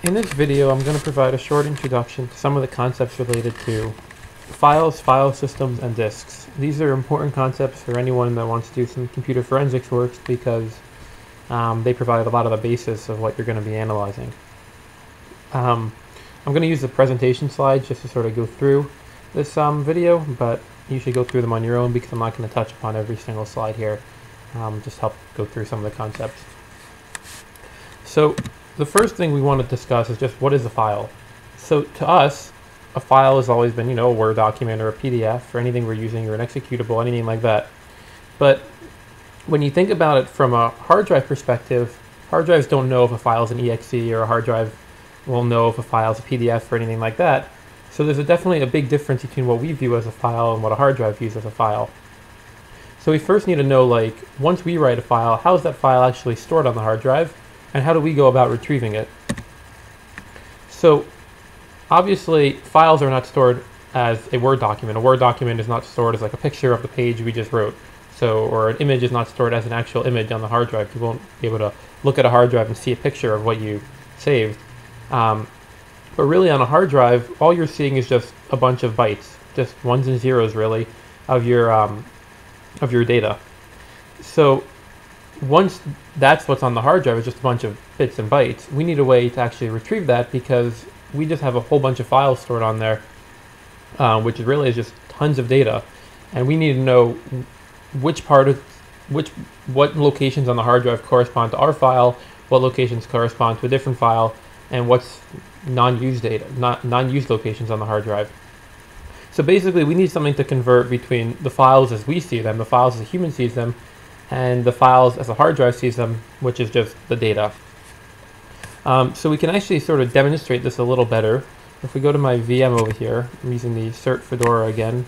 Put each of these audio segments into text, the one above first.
In this video, I'm going to provide a short introduction to some of the concepts related to files, file systems, and disks. These are important concepts for anyone that wants to do some computer forensics work because they provide a lot of the basis of what you're going to be analyzing. I'm going to use the presentation slides just to sort of go through this video, but you should go through them on your own because I'm not going to touch upon every single slide here. Just help go through some of the concepts. So the first thing we want to discuss is just what is a file. So to us, a file has always been, a Word document or a PDF or anything we're using or an executable, anything like that. But when you think about it from a hard drive perspective, hard drives don't know if a file is an exe, or a hard drive will know if a file is a PDF or anything like that. So there's definitely a big difference between what we view as a file and what a hard drive views as a file. So we first need to know, once we write a file, how is that file actually stored on the hard drive, and how do we go about retrieving it? So obviously, files are not stored as a Word document. A Word document is not stored as like a picture of the page we just wrote. Or an image is not stored as an actual image on the hard drive. You won't be able to look at a hard drive and see a picture of what you saved. But really on a hard drive, all you're seeing is just a bunch of bytes, just ones and zeros really, of your data. So once that's what's on the hard drive, is just a bunch of bits and bytes, we need a way to actually retrieve that because we just have a whole bunch of files stored on there, which really is just tons of data. And we need to know what locations on the hard drive correspond to our file, what locations correspond to a different file, and what's non-used data, non-used locations on the hard drive. So basically, we need something to convert between the files as we see them, the files as a human sees them, and the files as a hard drive sees them, which is just the data. So we can actually sort of demonstrate this a little better. If we go to my VM over here, I'm using the Cert Fedora again.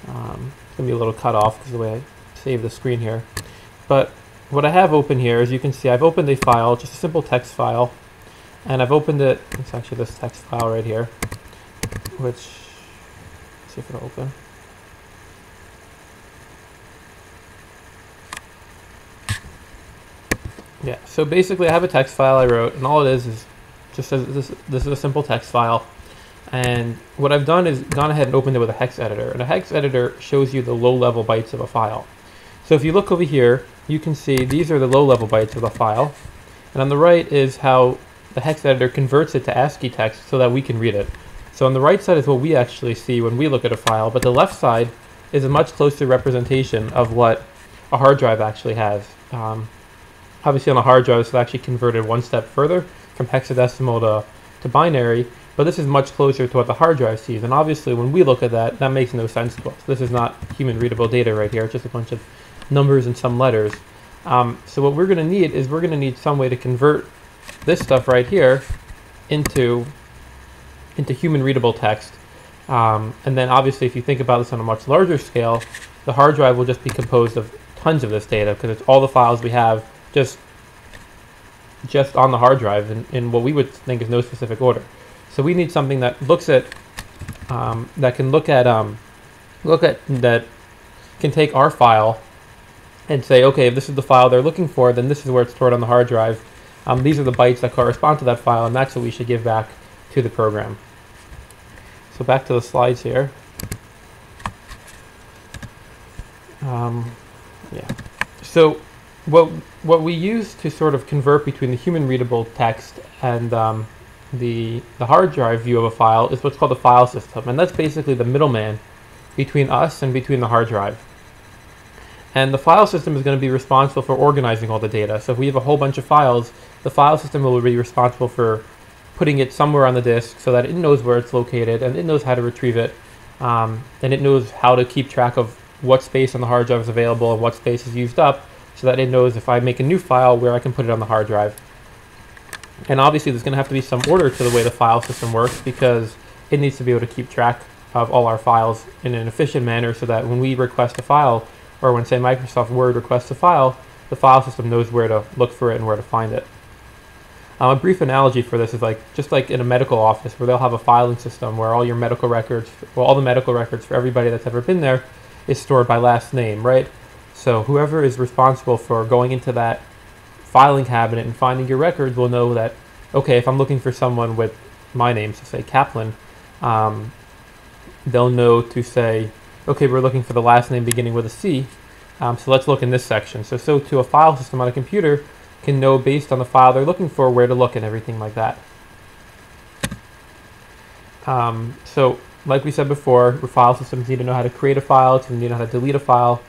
It's going to be a little cut off because of the way I save the screen here. But what I have open here, as you can see, I've opened a file, just a simple text file. And I've opened it, it's actually this text file right here, which, let's see if it'll open. Yeah, so basically I have a text file I wrote, and all it is just says this is a simple text file. And what I've done is gone ahead and opened it with a hex editor. And a hex editor shows you the low-level bytes of a file. So if you look over here, you can see these are the low-level bytes of the file. And on the right is how the hex editor converts it to ASCII text so that we can read it. So on the right side is what we actually see when we look at a file, but the left side is a much closer representation of what a hard drive actually has. Obviously on a hard drive, it's actually converted one step further from hexadecimal to binary, but this is much closer to what the hard drive sees. And obviously when we look at that, that makes no sense to us. This is not human readable data right here. It's just a bunch of numbers and some letters. So what we're going to need is we're going to need some way to convert this stuff right here into human readable text. And then obviously if you think about this on a much larger scale, the hard drive will just be composed of tons of this data because it's all the files we have just on the hard drive in what we would think is no specific order. So we need something that looks at that can take our file and say, okay, if this is the file they're looking for, then this is where it's stored on the hard drive. These are the bytes that correspond to that file, and that's what we should give back to the program. So back to the slides here. Yeah. So what we use to sort of convert between the human readable text and the hard drive view of a file is what's called the file system, and that's basically the middleman between us and between the hard drive. And the file system is going to be responsible for organizing all the data. So if we have a whole bunch of files, the file system will be responsible for putting it somewhere on the disk so that it knows where it's located and it knows how to retrieve it. And it knows how to keep track of what space on the hard drive is available and what space is used up so that it knows if I make a new file where I can put it on the hard drive. And obviously there's going to have to be some order to the way the file system works because it needs to be able to keep track of all our files in an efficient manner so that when we request a file, or when, say, Microsoft Word requests a file, the file system knows where to look for it and where to find it. A brief analogy for this is just like in a medical office where they'll have a filing system where all your medical records, well, all the medical records for everybody that's ever been there is stored by last name, right? So whoever is responsible for going into that filing cabinet and finding your records will know that okay, if I'm looking for someone with my name, so say Kaplan, they'll know to say, okay, we're looking for the last name beginning with a C, so let's look in this section. So to a file system on a computer can know based on the file they're looking for where to look and everything like that. So like we said before, file systems need to know how to create a file, to need to know how to delete a file,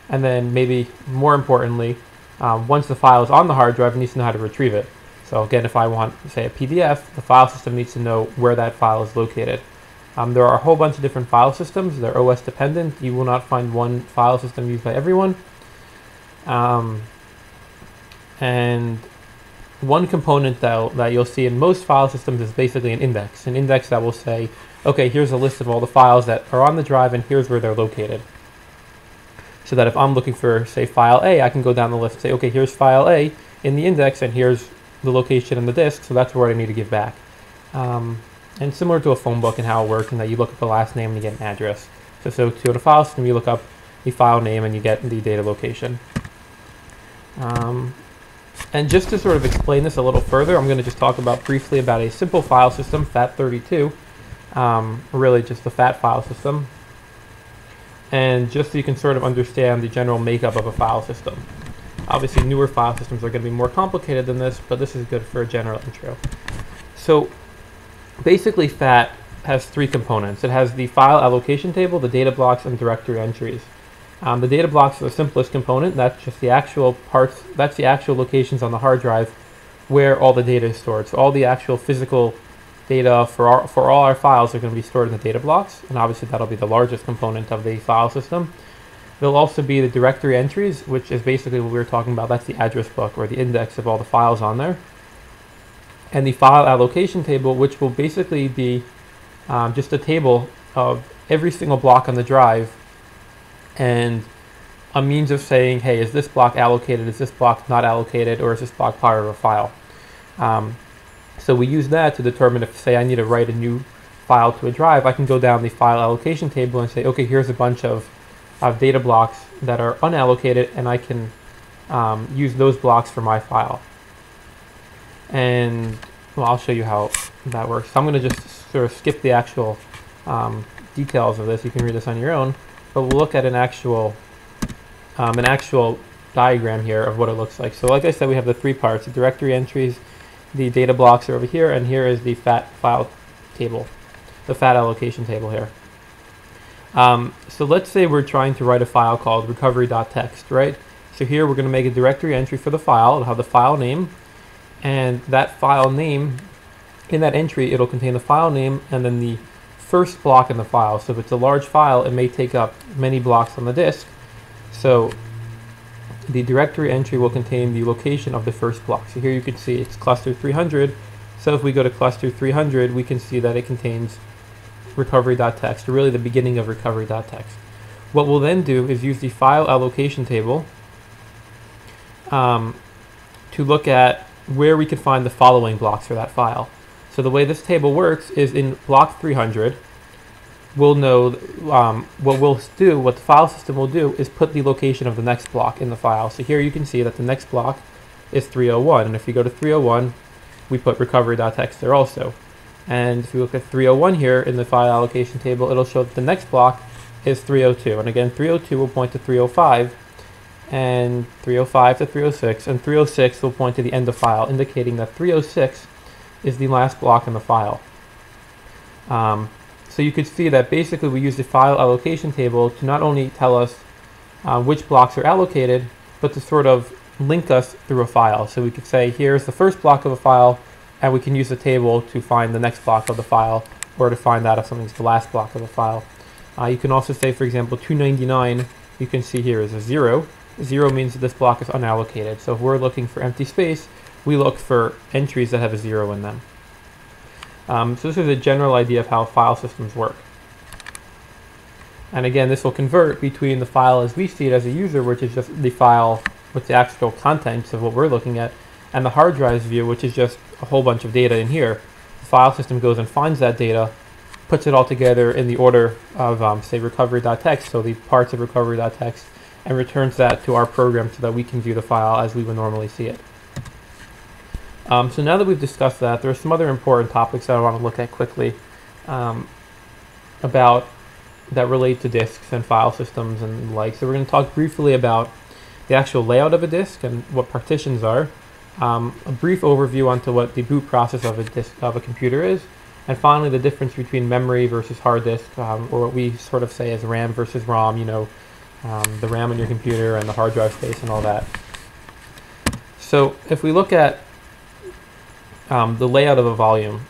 and then maybe more importantly, once the file is on the hard drive, it needs to know how to retrieve it. So again, if I want, say, a PDF, the file system needs to know where that file is located. There are a whole bunch of different file systems. They're OS dependent. You will not find one file system used by everyone. And one component that you'll see in most file systems is basically an index that will say, okay, here's a list of all the files that are on the drive and here's where they're located. So that if I'm looking for, say, file A, I can go down the list and say, okay, here's file A in the index and here's the location in the disk, so that's where I need to give back. And similar to a phone book and how it works, and that you look up the last name and you get an address. So to a file system, you look up the file name and you get the data location. And just to sort of explain this a little further, I'm going to just talk briefly about a simple file system, FAT32, really just the FAT file system. And just so you can sort of understand the general makeup of a file system. Obviously, newer file systems are going to be more complicated than this, but this is good for a general intro. So basically, FAT has three components. It has the file allocation table, the data blocks, and directory entries. The data blocks are the simplest component. That's just the actual parts, that's the actual locations on the hard drive where all the data is stored. So all the actual physical data for all our files are going to be stored in the data blocks, and obviously that'll be the largest component of the file system. There'll also be the directory entries, which is basically what we were talking about. That's the address book or the index of all the files on there. And the file allocation table, which will basically be just a table of every single block on the drive and a means of saying, hey, is this block allocated, is this block not allocated, or is this block part of a file? So we use that to determine if, say, I need to write a new file to a drive, I can go down the file allocation table and say, okay, here's a bunch of data blocks that are unallocated, and I can use those blocks for my file. And well, I'll show you how that works. So I'm going to just sort of skip the actual details of this. You can read this on your own, but we'll look at an actual diagram here of what it looks like. So like I said, we have the three parts: the directory entries, the data blocks are over here, and here is the FAT file table, the FAT allocation table here. So let's say we're trying to write a file called recovery.txt, right? So here we're going to make a directory entry for the file. It'll have the file name, and that file name, in that entry, it'll contain the file name and then the first block in the file. So if it's a large file, it may take up many blocks on the disk. So the directory entry will contain the location of the first block. So here you can see it's cluster 300. So if we go to cluster 300, we can see that it contains recovery.txt, or really the beginning of recovery.txt. What we'll then do is use the file allocation table to look at where we can find the following blocks for that file. So the way this table works is in block 300, we'll know what the file system will do is put the location of the next block in the file. So here you can see that the next block is 301, and if you go to 301, we put recovery.txt there also. And if you look at 301 here in the file allocation table, it'll show that the next block is 302. And again, 302 will point to 305, and 305 to 306, and 306 will point to the end of file, indicating that 306 is the last block in the file. So you could see that basically we use the file allocation table to not only tell us which blocks are allocated, but to sort of link us through a file. So we could say, here's the first block of a file, and we can use the table to find the next block of the file, or to find out if something's the last block of the file. You can also say, for example, 299, you can see here is a 0. 0 means that this block is unallocated. So if we're looking for empty space, we look for entries that have a 0 in them. So this is a general idea of how file systems work. And again, this will convert between the file as we see it as a user, which is just the file with the actual contents of what we're looking at, and the hard drive's view, which is just a whole bunch of data in here. The file system goes and finds that data, puts it all together in the order of, say, recovery.txt, so the parts of recovery.txt, and returns that to our program so that we can view the file as we would normally see it. So now that we've discussed that, there are some other important topics that I want to look at quickly about that relate to disks and file systems and the like. So we're going to talk briefly about the actual layout of a disk and what partitions are, a brief overview onto what the boot process of a computer is, and finally the difference between memory versus hard disk, or what we sort of say as RAM versus ROM, you know, the RAM on your computer and the hard drive space and all that. So if we look at the layout of a volume,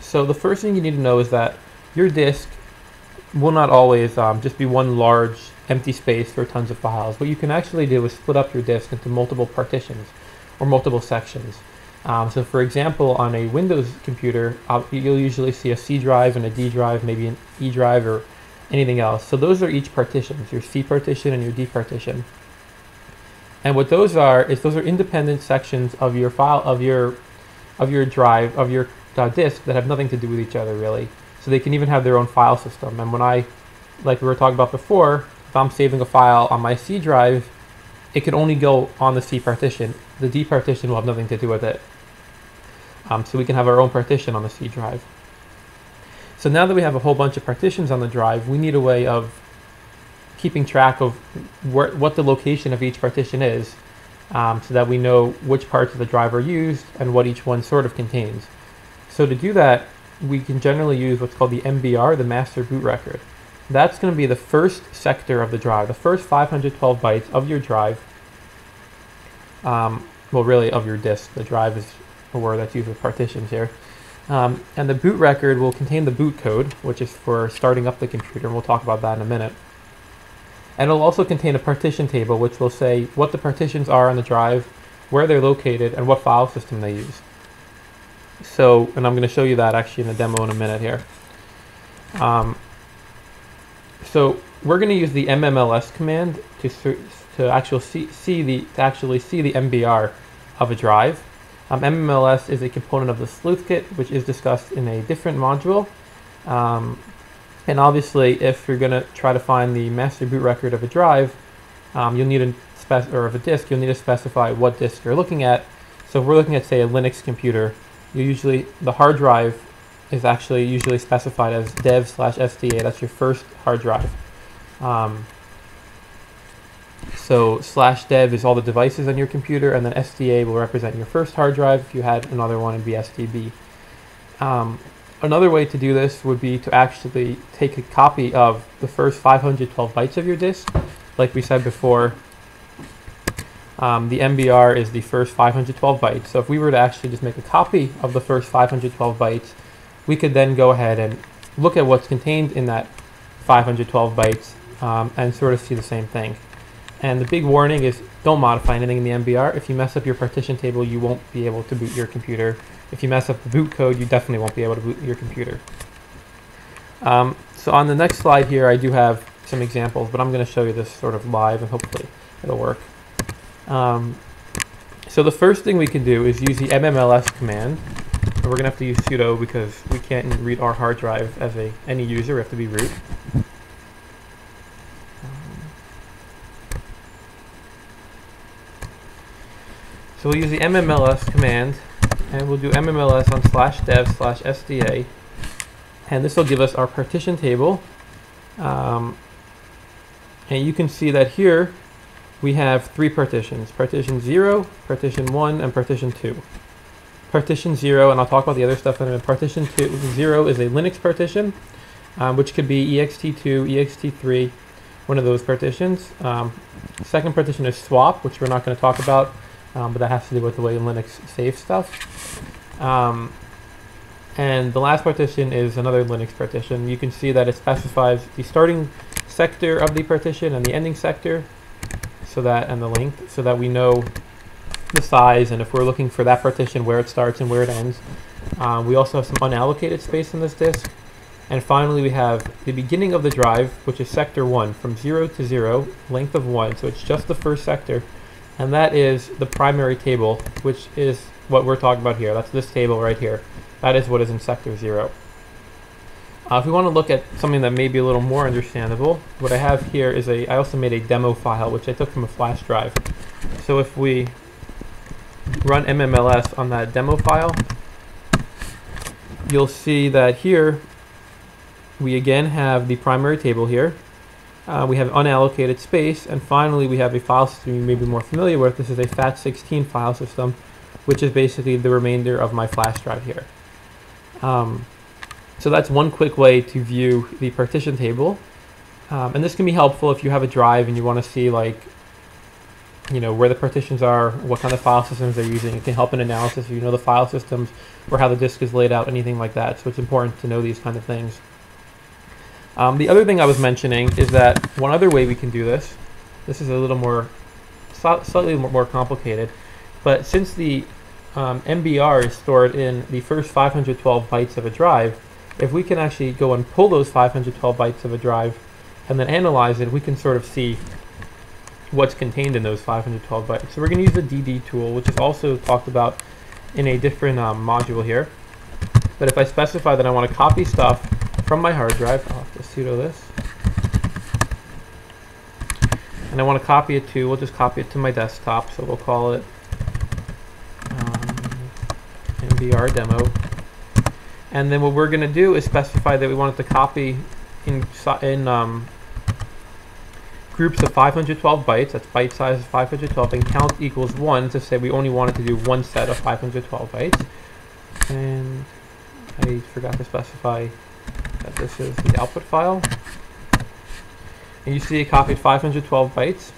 so the first thing you need to know is that your disk will not always just be one large empty space for tons of files. What you can actually do is split up your disk into multiple partitions or multiple sections. So for example, on a Windows computer, you'll usually see a C drive and a D drive, maybe an E drive or anything else. So those are each partitions, your C partition and your D partition. And what those are is those are independent sections of your file, of your drive, of your disk that have nothing to do with each other really. So they can even have their own file system. And when like we were talking about before, if I'm saving a file on my C drive, it can only go on the C partition. The D partition will have nothing to do with it. So we can have our own partition on the C drive. So now that we have a whole bunch of partitions on the drive, we need a way of keeping track of what the location of each partition is, so that we know which parts of the drive are used and what each one sort of contains. So to do that, we can generally use what's called the MBR, the master boot record. That's going to be the first sector of the drive, the first 512 bytes of your drive, well really of your disk. The drive is a word that's used with partitions here. And the boot record will contain the boot code, which is for starting up the computer, and we'll talk about that in a minute. And it'll also contain a partition table, which will say what the partitions are on the drive, where they're located, and what file system they use. So, and I'm going to show you that actually in a demo in a minute here. So we're going to use the MMLS command to actually see the MBR of a drive. MMLS is a component of the sleuth kit, which is discussed in a different module. And obviously, if you're going to try to find the master boot record of a drive, you'll need or of a disk, you'll need to specify what disk you're looking at. So if we're looking at, say, a Linux computer, the hard drive is actually usually specified as dev/SDA. That's your first hard drive. So /dev is all the devices on your computer, and then SDA will represent your first hard drive. If you had another one, it'd be SDB. Another way to do this would be to actually take a copy of the first 512 bytes of your disk. Like we said before, the MBR is the first 512 bytes. So if we were to actually just make a copy of the first 512 bytes, we could then go ahead and look at what's contained in that 512 bytes and sort of see the same thing. And the big warning is don't modify anything in the MBR. If you mess up your partition table, you won't be able to boot your computer. If you mess up the boot code, you definitely won't be able to boot your computer. So on the next slide here, I do have some examples, but I'm going to show you this sort of live and hopefully it'll work. So the first thing we can do is use the MMLS command. We're going to have to use sudo because we can't read our hard drive as any user. We have to be root. So we'll use the MMLS command, and we'll do MMLS on /dev/SDA, and this will give us our partition table. And you can see that here we have three partitions: partition 0, partition 1, and partition 2. Partition 0, and I'll talk about the other stuff in a minute. Partition 0 is a Linux partition, which could be ext2, ext3, one of those partitions. Second partition is swap, which we're not going to talk about, but that has to do with the way Linux saves stuff. And the last partition is another Linux partition. You can see that it specifies the starting sector of the partition and the ending sector, and the length, so that we know the size, and if we're looking for that partition, where it starts and where it ends. We also have some unallocated space in this disk. And finally, we have the beginning of the drive, which is sector 1, from 0 to 0, length of 1, so it's just the first sector. And that is the primary table, which is what we're talking about here. That's this table right here. That is what is in sector 0. If we want to look at something that may be a little more understandable, what I have here is I also made a demo file, which I took from a flash drive. So if we run mmls on that demo file, you'll see that here we again have the primary table here. We have unallocated space, and finally we have a file system you may be more familiar with. This is a FAT16 file system, which is basically the remainder of my flash drive here. So that's one quick way to view the partition table. And this can be helpful if you have a drive and you want to see, like, you know, where the partitions are, what kind of file systems they're using. It can help in analysis if you know the file systems or how the disk is laid out, anything like that. So it's important to know these kind of things. The other thing I was mentioning is that one other way we can do this, this is a little more, slightly more complicated, but since the MBR is stored in the first 512 bytes of a drive, if we can actually go and pull those 512 bytes of a drive and then analyze it, we can sort of see what's contained in those 512 bytes. So we're going to use the DD tool, which is also talked about in a different module here. But if I specify that I want to copy stuff from my hard drive, I'll have to sudo this, and I want to copy it to, we'll just copy it to my desktop, so we'll call it MBR demo. And then what we're going to do is specify that we want it to copy in groups of 512 bytes, that's byte size 512, and count equals 1 to say we only wanted to do one set of 512 bytes. And I forgot to specify that this is the output file. And you see it copied 512 bytes.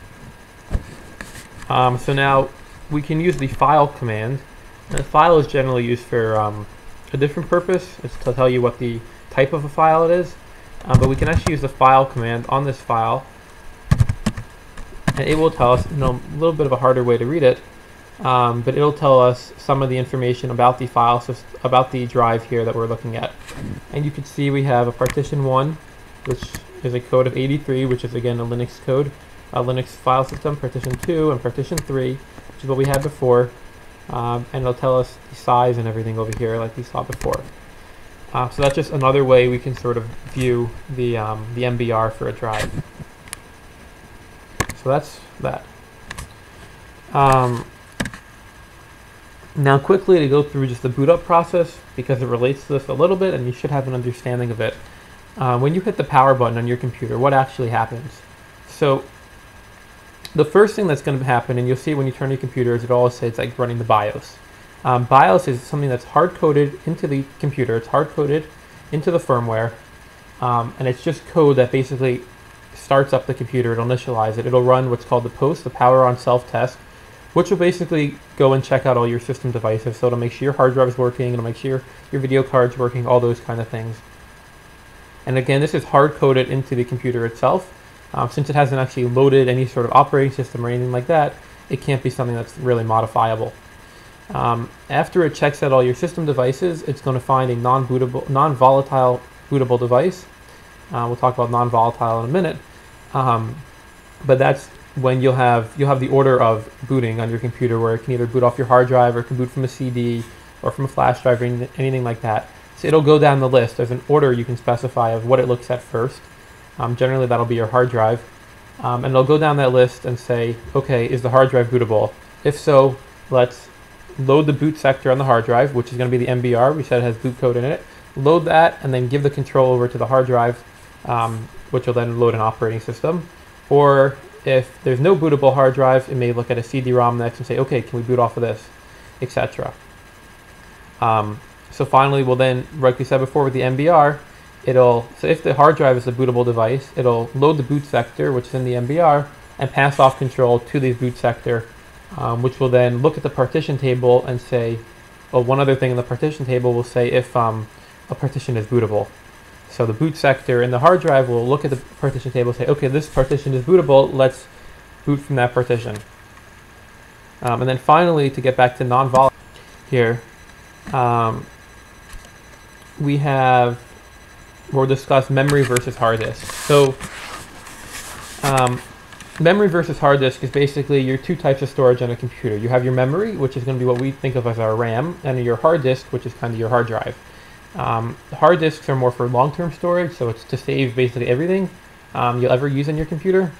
So now we can use the file command. And the file is generally used for a different purpose. It's to tell you what the type of a file it is. But we can actually use the file command on this file, and it will tell us, you know, a little bit of a harder way to read it, but it'll tell us some of the information about the file system, about the drive here that we're looking at. And you can see we have a partition 1, which is a code of 83, which is again a Linux code, a Linux file system, partition 2, and partition 3, which is what we had before. And it'll tell us the size and everything over here like we saw before. So that's just another way we can sort of view the MBR for a drive. So that's that. Now quickly to go through just the boot up process, because it relates to this a little bit and you should have an understanding of it. When you hit the power button on your computer, what actually happens? So the first thing that's going to happen, and you'll see when you turn your computer, is it always says it's like running the BIOS. BIOS is something that's hard-coded into the computer. It's hard-coded into the firmware, and it's just code that basically starts up the computer. It'll initialize it. It'll run what's called the power on self-test, which will basically go and check out all your system devices. So it'll make sure your hard drive is working, it'll make sure your video card's working, all those kind of things. And again, this is hard-coded into the computer itself. Since it hasn't actually loaded any sort of operating system or anything like that, it can't be something that's really modifiable. After it checks out all your system devices, it's going to find a non-volatile bootable device. We'll talk about non-volatile in a minute. But that's when you'll have the order of booting on your computer, where it can either boot off your hard drive, or it can boot from a CD or from a flash drive, or anything like that. So it'll go down the list. There's an order you can specify of what it looks at first. Generally that'll be your hard drive. And it'll go down that list and say, okay, is the hard drive bootable? If so, let's load the boot sector on the hard drive, which is going to be the MBR. We said it has boot code in it. Load that and then give the control over to the hard drive, which will then load an operating system. Or if there's no bootable hard drive, it may look at a CD-ROM next and say, okay, can we boot off of this, etc. So finally, we'll then, like we said before with the MBR, so if the hard drive is a bootable device, it'll load the boot sector, which is in the MBR, and pass off control to the boot sector, which will then look at the partition table and say, well, one other thing in the partition table will say if a partition is bootable. So the boot sector in the hard drive will look at the partition table and say, okay, this partition is bootable, let's boot from that partition. And then finally, to get back to non-volatile here, we'll discuss memory versus hard disk. So memory versus hard disk is basically your two types of storage on a computer. You have your memory, which is going to be what we think of as our RAM, and your hard disk, which is kind of your hard drive. The hard disks are more for long-term storage, so it's to save basically everything you'll ever use on your computer.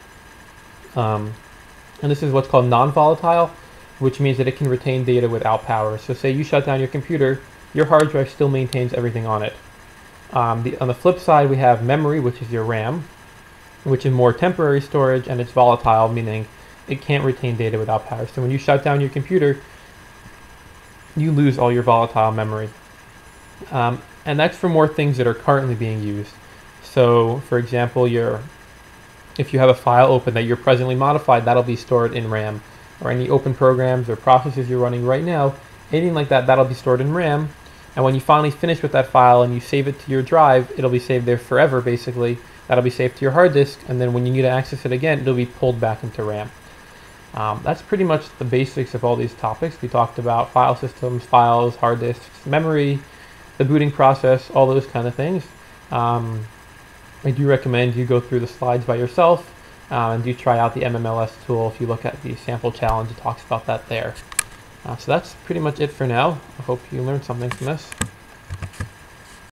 And this is what's called non-volatile. which means that it can retain data without power. So say you shut down your computer, your hard drive still maintains everything on it. On the flip side, we have memory, which is your RAM, which is more temporary storage, and it's volatile, meaning it can't retain data without power. So when you shut down your computer, you lose all your volatile memory. And that's for more things that are currently being used. So for example, if you have a file open that you're presently modified, that'll be stored in RAM. Or any open programs or processes you're running right now, anything like that, that'll be stored in RAM. And when you finally finish with that file and you save it to your drive, it'll be saved there forever, basically. That'll be saved to your hard disk, and then when you need to access it again, it'll be pulled back into RAM. That's pretty much the basics of all these topics. We talked about file systems, files, hard disks, memory, the booting process, all those kind of things. I do recommend you go through the slides by yourself and do try out the MMLS tool. If you look at the sample challenge, it talks about that there. So that's pretty much it for now. I hope you learned something from this.